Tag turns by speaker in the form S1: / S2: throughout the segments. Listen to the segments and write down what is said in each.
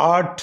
S1: 8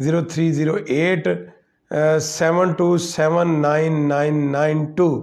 S1: 0308 72799992,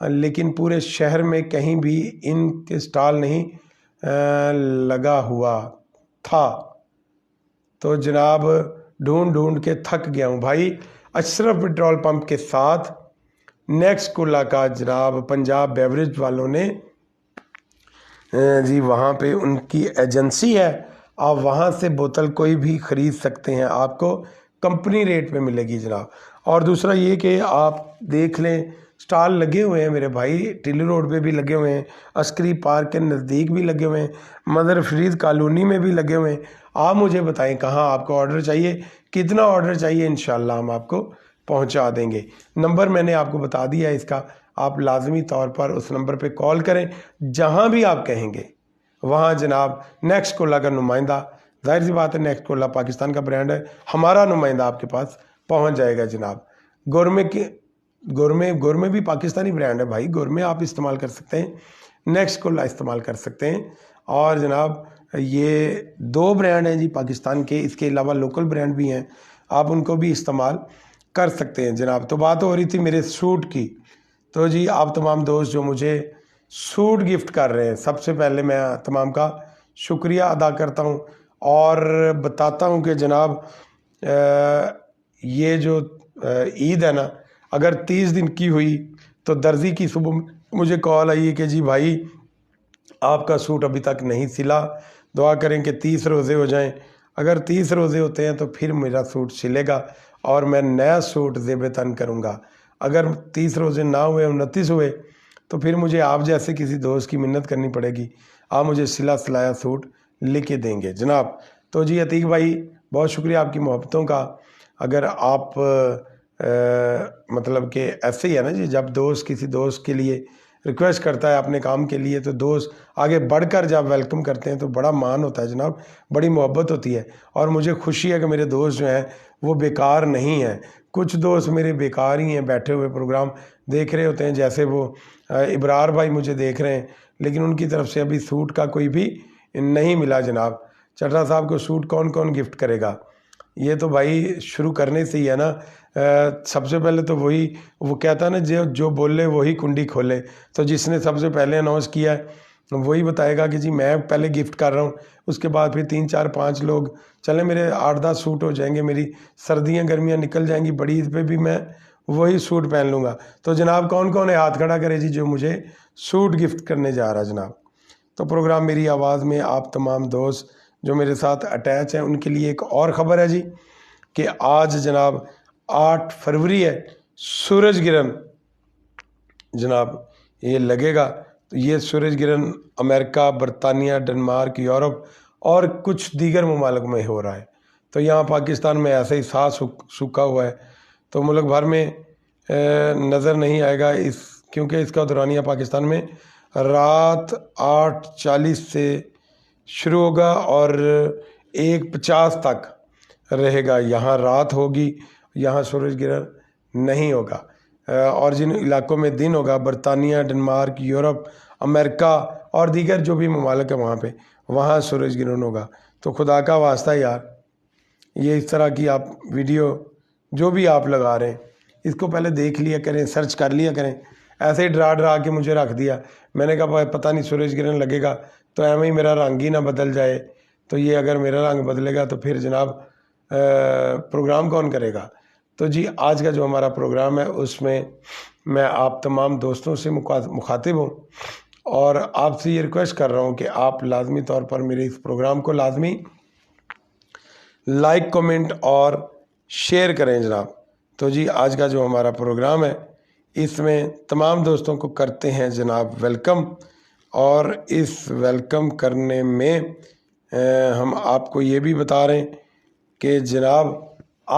S1: لیکن پورے شہر میں کہیں بھی ان کے سٹال نہیں لگا ہوا تھا۔ تو جناب ڈھونڈ ڈھونڈ کے تھک گیا ہوں بھائی۔ اشرف پٹرول پمپ کے ساتھ نیکسٹ کولا کا جناب پنجاب بیوریج والوں نے جی وہاں پہ ان کی ایجنسی ہے، آپ وہاں سے بوتل کوئی بھی خرید سکتے ہیں، آپ کو کمپنی ریٹ پہ ملے گی جناب۔ اور دوسرا یہ کہ آپ دیکھ لیں سٹال لگے ہوئے ہیں میرے بھائی، ٹیلی روڈ پہ بھی لگے ہوئے ہیں، عسکری پارک کے نزدیک بھی لگے ہوئے ہیں، مدر فرید کالونی میں بھی لگے ہوئے ہیں۔ آپ مجھے بتائیں کہاں آپ کو آرڈر چاہیے، کتنا آرڈر چاہیے، انشاءاللہ ہم آپ کو پہنچا دیں گے۔ نمبر میں نے آپ کو بتا دیا ہے اس کا، آپ لازمی طور پر اس نمبر پہ کال کریں، جہاں بھی آپ کہیں گے وہاں جناب نیکسٹ کولا کا نمائندہ، ظاہر سی بات ہے نیکسٹ کولا پاکستان کا برانڈ ہے، ہمارا نمائندہ آپ کے پاس پہنچ جائے گا جناب۔ گورمے بھی پاکستانی برانڈ ہے بھائی، گورمے آپ استعمال کر سکتے ہیں، نیکسٹ کولا استعمال کر سکتے ہیں۔ اور جناب یہ 2 برانڈ ہیں جی پاکستان کے، اس کے علاوہ لوکل برانڈ بھی ہیں، آپ ان کو بھی استعمال کر سکتے ہیں جناب۔ تو بات ہو رہی تھی میرے سوٹ کی، تو جی آپ تمام دوست جو مجھے سوٹ گفٹ کر رہے ہیں، سب سے پہلے میں تمام کا شکریہ ادا کرتا ہوں اور بتاتا ہوں کہ جناب یہ جو عید ہے نا، اگر 30 دن کی ہوئی تو درزی کی صبح مجھے کال آئی ہے کہ جی بھائی آپ کا سوٹ ابھی تک نہیں سلا، دعا کریں کہ 30 روزے ہو جائیں، اگر 30 روزے ہوتے ہیں تو پھر میرا سوٹ سلے گا اور میں نیا سوٹ زیب تن کروں گا۔ اگر 30 روزے نہ ہوئے، 29 ہوئے، تو پھر مجھے آپ جیسے کسی دوست کی منت کرنی پڑے گی، آپ مجھے سلا سلایا سوٹ لے کے دیں گے جناب۔ تو جی عتیق بھائی بہت شکریہ آپ کی محبتوں کا۔ اگر آپ مطلب کہ ایسے ہی ہے نا جی، جب دوست کسی دوست کے لیے ریکویسٹ کرتا ہے اپنے کام کے لیے تو دوست آگے بڑھ کر جب ویلکم کرتے ہیں تو بڑا مان ہوتا ہے جناب، بڑی محبت ہوتی ہے۔ اور مجھے خوشی ہے کہ میرے دوست جو ہیں وہ بیکار نہیں ہیں، کچھ دوست میرے بیکار ہی ہیں، بیٹھے ہوئے پروگرام دیکھ رہے ہوتے ہیں، جیسے وہ ابرار بھائی مجھے دیکھ رہے ہیں، لیکن ان کی طرف سے ابھی سوٹ کا کوئی بھی نہیں ملا جناب۔ چٹرا صاحب کو سوٹ کون کون گفٹ کرے گا؟ یہ تو بھائی شروع کرنے سے ہی ہے نا، سب سے پہلے تو وہی وہ کہتا ہے نا جو بولے وہی کنڈی کھولے، تو جس نے سب سے پہلے اناؤنس کیا ہے وہی بتائے گا کہ جی میں پہلے گفٹ کر رہا ہوں، اس کے بعد پھر 3 4 5 لوگ، چلیں میرے 8 10 سوٹ ہو جائیں گے، میری سردیاں گرمیاں نکل جائیں گی، بڑی عید پہ بھی میں وہی سوٹ پہن لوں گا۔ تو جناب کون کون ہے ہاتھ کھڑا کرے جی جو مجھے سوٹ گفٹ کرنے جا رہا جناب۔ تو پروگرام میری آواز میں آپ تمام دوست جو میرے ساتھ اٹیچ ہیں ان کے لیے ایک اور خبر ہے جی، کہ آج جناب 8 فروری ہے، سورج گرہن جناب یہ لگے گا۔ تو یہ سورج گرہن امریکہ، برطانیہ، ڈنمارک، یورپ اور کچھ دیگر ممالک میں ہو رہا ہے، تو یہاں پاکستان میں ایسے ہی ساتھ سوکھا ہوا ہے، تو ملک بھر میں نظر نہیں آئے گا کیونکہ اس کا دورانیہ پاکستان میں رات 8:40 سے شروع ہوگا اور 1:50 تک رہے گا، یہاں رات ہوگی، یہاں سورج گرہن نہیں ہوگا۔ اور جن علاقوں میں دن ہوگا، برطانیہ، ڈنمارک، یورپ، امریکہ اور دیگر جو بھی ممالک ہیں وہاں سورج گرہن ہوگا۔ تو خدا کا واسطہ یار، یہ اس طرح کی آپ ویڈیو جو بھی آپ لگا رہے ہیں اس کو پہلے دیکھ لیا کریں، سرچ کر لیا کریں، ایسے ہی ڈرا کے مجھے رکھ دیا، میں نے کہا پتہ نہیں سورج گرہن لگے گا تو ایویں ہی میرا رنگ ہی نہ بدل جائے، تو یہ اگر میرا رنگ بدلے گا تو پھر جناب پروگرام کون کرے گا؟ تو جی آج کا جو ہمارا پروگرام ہے اس میں میں آپ تمام دوستوں سے مخاطب ہوں اور آپ سے یہ ریکویسٹ کر رہا ہوں کہ آپ لازمی طور پر میرے اس پروگرام کو لازمی لائک، کمنٹ اور شیئر کریں جناب۔ تو جی آج کا جو ہمارا پروگرام ہے اس میں تمام دوستوں کو کرتے ہیں جناب ویلکم، اور اس ویلکم کرنے میں ہم آپ کو یہ بھی بتا رہے ہیں کہ جناب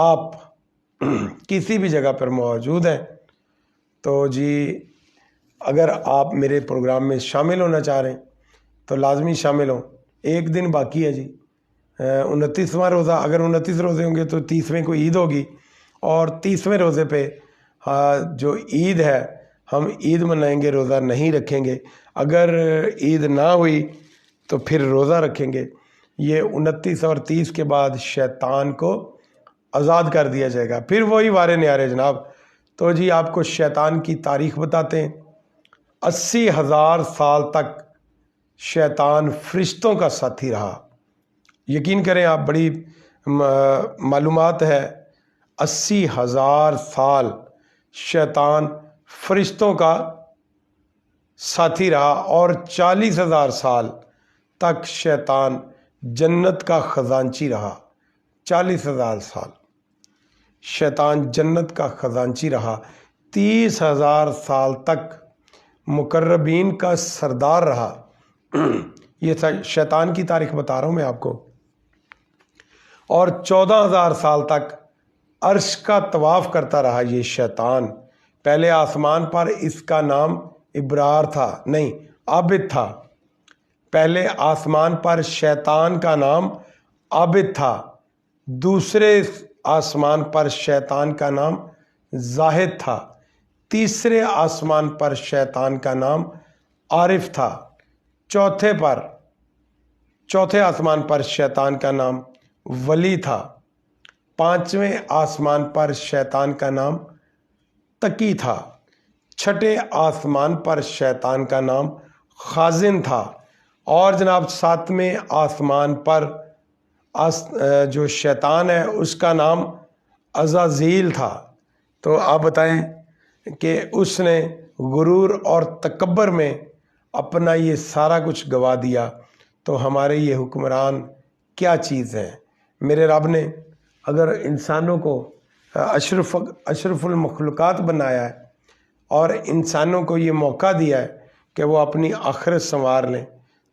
S1: آپ کسی بھی جگہ پر موجود ہیں تو جی اگر آپ میرے پروگرام میں شامل ہونا چاہ رہے ہیں تو لازمی شامل ہوں۔ 1 دن باقی ہے جی، 29واں روزہ، اگر 29 روزے ہوں گے تو 30ویں کو عید ہوگی، اور 30ویں روزے پہ جو عید ہے ہم عید منائیں گے، روزہ نہیں رکھیں گے۔ اگر عید نہ ہوئی تو پھر روزہ رکھیں گے۔ یہ 29 اور 30 کے بعد شیطان کو آزاد کر دیا جائے گا، پھر وہی وارے نیارے جناب۔ تو جی آپ کو شیطان کی تاریخ بتاتے ہیں 80,000 سال تک شیطان فرشتوں کا ساتھی رہا۔ یقین کریں آپ، بڑی معلومات ہے، 80,000 سال شیطان فرشتوں کا ساتھی رہا، اور 40,000 سال تک شیطان جنت کا خزانچی رہا۔ 40,000 سال شیطان جنت کا خزانچی رہا۔ 30,000 سال تک مقربین کا سردار رہا۔ یہ شیطان کی تاریخ بتا رہا ہوں میں آپ کو۔ اور 14,000 سال تک عرش کا طواف کرتا رہا یہ شیطان۔ پہلے آسمان پر اس کا نام ابرار تھا، نہیں عابد تھا۔ پہلے آسمان پر شیطان کا نام عابد تھا، دوسرے آسمان پر شیطان کا نام زاہد تھا، تیسرے آسمان پر شیطان کا نام عارف تھا، چوتھے آسمان پر شیطان کا نام ولی تھا، پانچویں آسمان پر شیطان کا نام تقی تھا، چھٹے آسمان پر شیطان کا نام خازن تھا، اور جناب ساتویں آسمان پر جو شیطان ہے اس کا نام عزازیل تھا۔ تو آپ بتائیں کہ اس نے غرور اور تکبر میں اپنا یہ سارا کچھ گوا دیا، تو ہمارے یہ حکمران کیا چیز ہیں؟ میرے رب نے اگر انسانوں کو اشرف المخلوقات بنایا ہے اور انسانوں کو یہ موقع دیا ہے کہ وہ اپنی آخرت سنوار لیں،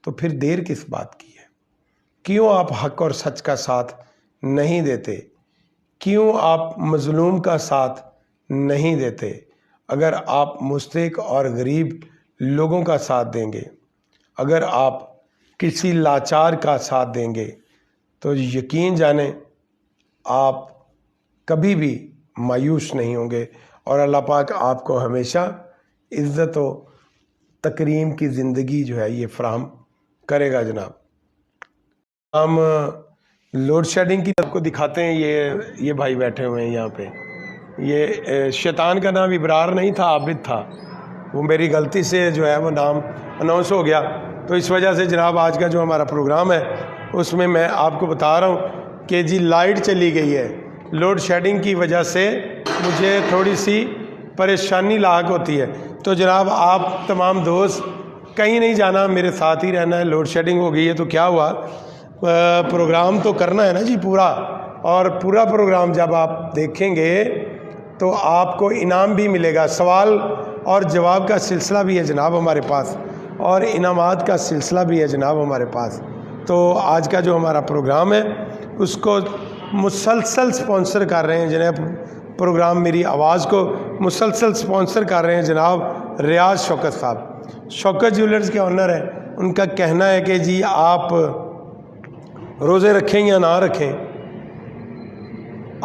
S1: تو پھر دیر کس بات کی ہے؟ کیوں آپ حق اور سچ کا ساتھ نہیں دیتے؟ کیوں آپ مظلوم کا ساتھ نہیں دیتے؟ اگر آپ مستحق اور غریب لوگوں کا ساتھ دیں گے، اگر آپ کسی لاچار کا ساتھ دیں گے، تو یقین جانیں آپ کبھی بھی مایوس نہیں ہوں گے، اور اللہ پاک آپ کو ہمیشہ عزت و تکریم کی زندگی جو ہے یہ فراہم کرے گا۔ جناب ہم لوڈ شیڈنگ کی طرف کو دکھاتے ہیں، یہ بھائی بیٹھے ہوئے ہیں یہاں پہ۔ یہ شیطان کا نام ابرار نہیں تھا، عابد تھا، وہ میری غلطی سے جو ہے وہ نام اناؤنس ہو گیا، تو اس وجہ سے جناب آج کا جو ہمارا پروگرام ہے اس میں آپ کو بتا رہا ہوں کہ جی لائٹ چلی گئی ہے، لوڈ شیڈنگ کی وجہ سے مجھے تھوڑی سی پریشانی لاحق ہوتی ہے۔ تو جناب آپ تمام دوست کہیں نہیں جانا، میرے ساتھ ہی رہنا ہے۔ لوڈ شیڈنگ ہو گئی ہے تو کیا ہوا، پروگرام تو کرنا ہے نا جی پورا، اور پورا پروگرام جب آپ دیکھیں گے تو آپ کو انعام بھی ملے گا۔ سوال اور جواب کا سلسلہ بھی ہے جناب ہمارے پاس، اور انعامات کا سلسلہ بھی ہے جناب ہمارے پاس۔ تو آج کا جو ہمارا پروگرام ہے اس کو مسلسل سپانسر کر رہے ہیں جناب، پروگرام میری آواز کو مسلسل سپانسر کر رہے ہیں جناب ریاض شوکت صاحب، شوکت جیولرز کے آنر ہیں۔ ان کا کہنا ہے کہ جی آپ روزے رکھیں یا نہ رکھیں،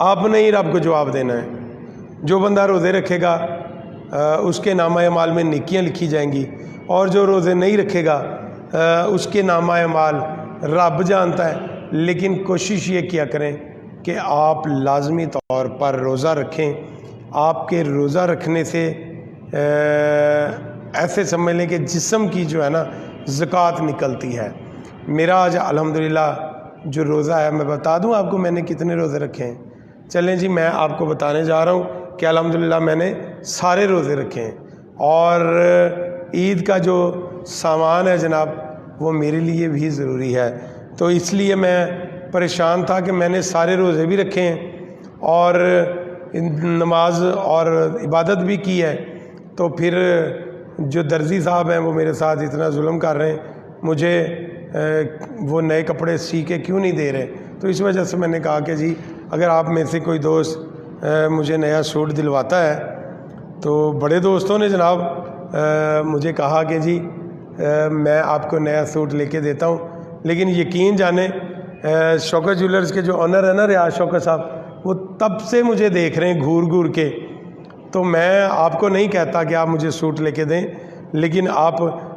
S1: آپ نے ہی رب کو جواب دینا ہے۔ جو بندہ روزے رکھے گا اس کے نامہ اعمال میں نیکیاں لکھی جائیں گی، اور جو روزے نہیں رکھے گا اس کے نامہ اعمال رب جانتا ہے۔ لیکن کوشش یہ کیا کریں کہ آپ لازمی طور پر روزہ رکھیں۔ آپ کے روزہ رکھنے سے ایسے سمجھ لیں کہ جسم کی جو ہے نا زکوٰۃ نکلتی ہے۔ میرا آج الحمدللہ جو روزہ ہے، میں بتا دوں آپ کو میں نے کتنے روزے رکھے ہیں؟ چلیں جی میں آپ کو بتانے جا رہا ہوں کہ الحمدللہ میں نے سارے روزے رکھے ہیں، اور عید کا جو سامان ہے جناب وہ میرے لیے بھی ضروری ہے، تو اس لیے میں پریشان تھا کہ میں نے سارے روزے بھی رکھے ہیں اور نماز اور عبادت بھی کی ہے، تو پھر جو درزی صاحب ہیں وہ میرے ساتھ اتنا ظلم کر رہے ہیں، مجھے وہ نئے کپڑے سی کے کیوں نہیں دے رہے؟ تو اس وجہ سے میں نے کہا کہ جی اگر آپ میں سے کوئی دوست مجھے نیا سوٹ دلواتا ہے، تو بڑے دوستوں نے جناب مجھے کہا کہ جی میں آپ کو نیا سوٹ لے کے دیتا ہوں، لیکن یقین جانیں شوکت جیولرز کے جو آنر ہے نا ریاض شوکت صاحب، وہ تب سے مجھے دیکھ رہے ہیں گھور گھور کے، تو میں آپ کو نہیں کہتا کہ آپ مجھے سوٹ لے کے دیں، لیکن آپ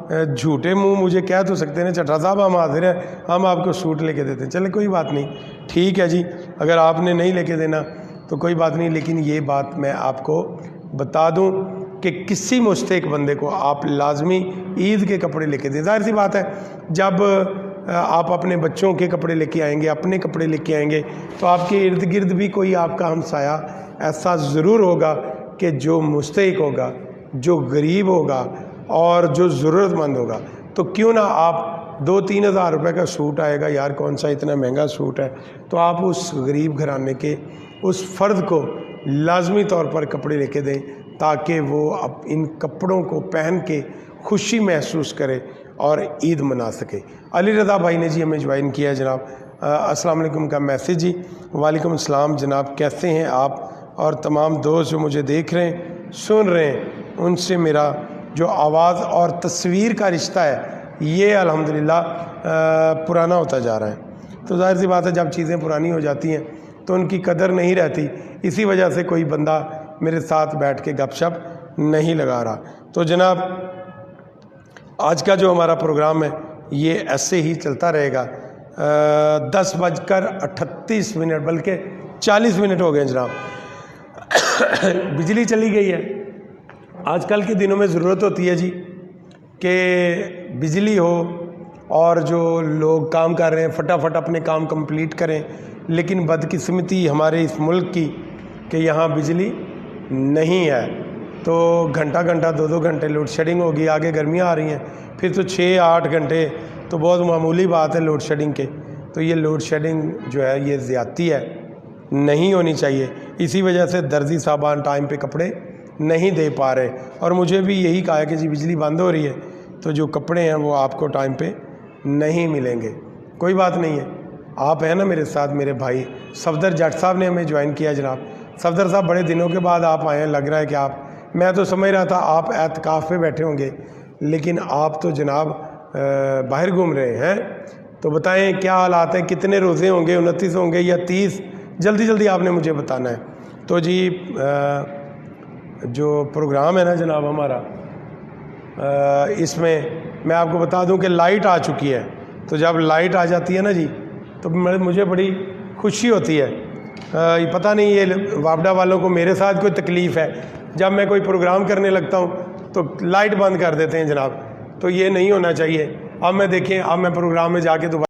S1: جھوٹے منہ مجھے کہہ تو سکتے ہیں چٹھا صاحب ہم حاضر ہیں، ہم آپ کو سوٹ لے کے دیتے ہیں۔ چلے کوئی بات نہیں، ٹھیک ہے جی، اگر آپ نے نہیں لے کے دینا تو کوئی بات نہیں، لیکن یہ بات میں آپ کو بتا دوں کہ کسی مستحق بندے کو آپ لازمی عید کے کپڑے لے کے دیں. ظاہر سی بات ہے جب آپ اپنے بچوں کے کپڑے لے کے آئیں گے، اپنے کپڑے لے کے آئیں گے، تو آپ کے ارد گرد بھی کوئی آپ کا ہمسایہ ایسا ضرور ہوگا کہ جو مستحق ہوگا، جو غریب ہوگا اور جو ضرورت مند ہوگا. تو کیوں نہ آپ 2-3 ہزار روپے کا سوٹ آئے گا، یار کون سا اتنا مہنگا سوٹ ہے، تو آپ اس غریب گھرانے کے اس فرد کو لازمی طور پر کپڑے لے کے دیں تاکہ وہ ان کپڑوں کو پہن کے خوشی محسوس کرے اور عید منا سکے. علی رضا بھائی نے جی ہمیں جوائن کیا ہے جناب. السلام علیکم کا میسیج جی. وعلیکم السلام جناب، کیسے ہیں آپ؟ اور تمام دوست جو مجھے دیکھ رہے ہیں، سن رہے ہیں، ان سے میرا جو آواز اور تصویر کا رشتہ ہے یہ الحمدللہ پرانا ہوتا جا رہا ہے. تو ظاہر سی بات ہے جب چیزیں پرانی ہو جاتی ہیں تو ان کی قدر نہیں رہتی. اسی وجہ سے کوئی بندہ میرے ساتھ بیٹھ کے گپ شپ نہیں لگا رہا. تو جناب آج کا جو ہمارا پروگرام ہے یہ ایسے ہی چلتا رہے گا. 10:38 بلکہ 40 منٹ ہو گئے جناب. بجلی چلی گئی ہے. آج کل کے دنوں میں ضرورت ہوتی ہے جی کہ بجلی ہو اور جو لوگ کام کر رہے ہیں فٹافٹ اپنے کام کمپلیٹ کریں، لیکن بدقسمتی ہمارے اس ملک کی کہ یہاں بجلی نہیں ہے. تو گھنٹہ 2 گھنٹے لوڈ شیڈنگ ہوگی. آگے گرمیاں آ رہی ہیں، پھر تو 6-8 گھنٹے تو بہت معمولی بات ہے لوڈ شیڈنگ کے. تو یہ لوڈ شیڈنگ جو ہے یہ زیادتی ہے، نہیں ہونی چاہیے. اسی وجہ سے درزی صاحبان ٹائم پہ کپڑے نہیں دے پا رہے، اور مجھے بھی یہی کہا ہے کہ جی بجلی بند ہو رہی ہے تو جو کپڑے ہیں وہ آپ کو ٹائم پہ نہیں ملیں گے. کوئی بات نہیں ہے، آپ ہیں نا میرے ساتھ. میرے بھائی صفدر جٹ صاحب نے ہمیں جوائن کیا جناب. صفدر صاحب بڑے دنوں کے بعد آپ آئے ہیں. لگ رہا ہے کہ میں تو سمجھ رہا تھا آپ اعتکاف پہ بیٹھے ہوں گے، لیکن آپ تو جناب باہر گھوم رہے ہیں. تو بتائیں کیا حالات ہیں، کتنے روزے ہوں گے؟ 29 ہوں گے یا 30؟ جلدی آپ نے مجھے بتانا ہے. تو جی جو پروگرام ہے نا جناب ہمارا، اس میں آپ کو بتا دوں کہ لائٹ آ چکی ہے. تو جب لائٹ آ جاتی ہے نا جی تو مجھے بڑی خوشی ہوتی ہے. پتہ نہیں یہ وابڈا والوں کو میرے ساتھ کوئی تکلیف ہے، جب میں کوئی پروگرام کرنے لگتا ہوں تو لائٹ بند کر دیتے ہیں جناب. تو یہ نہیں ہونا چاہیے. اب میں دیکھیں، اب میں پروگرام میں جا کے دوبارہ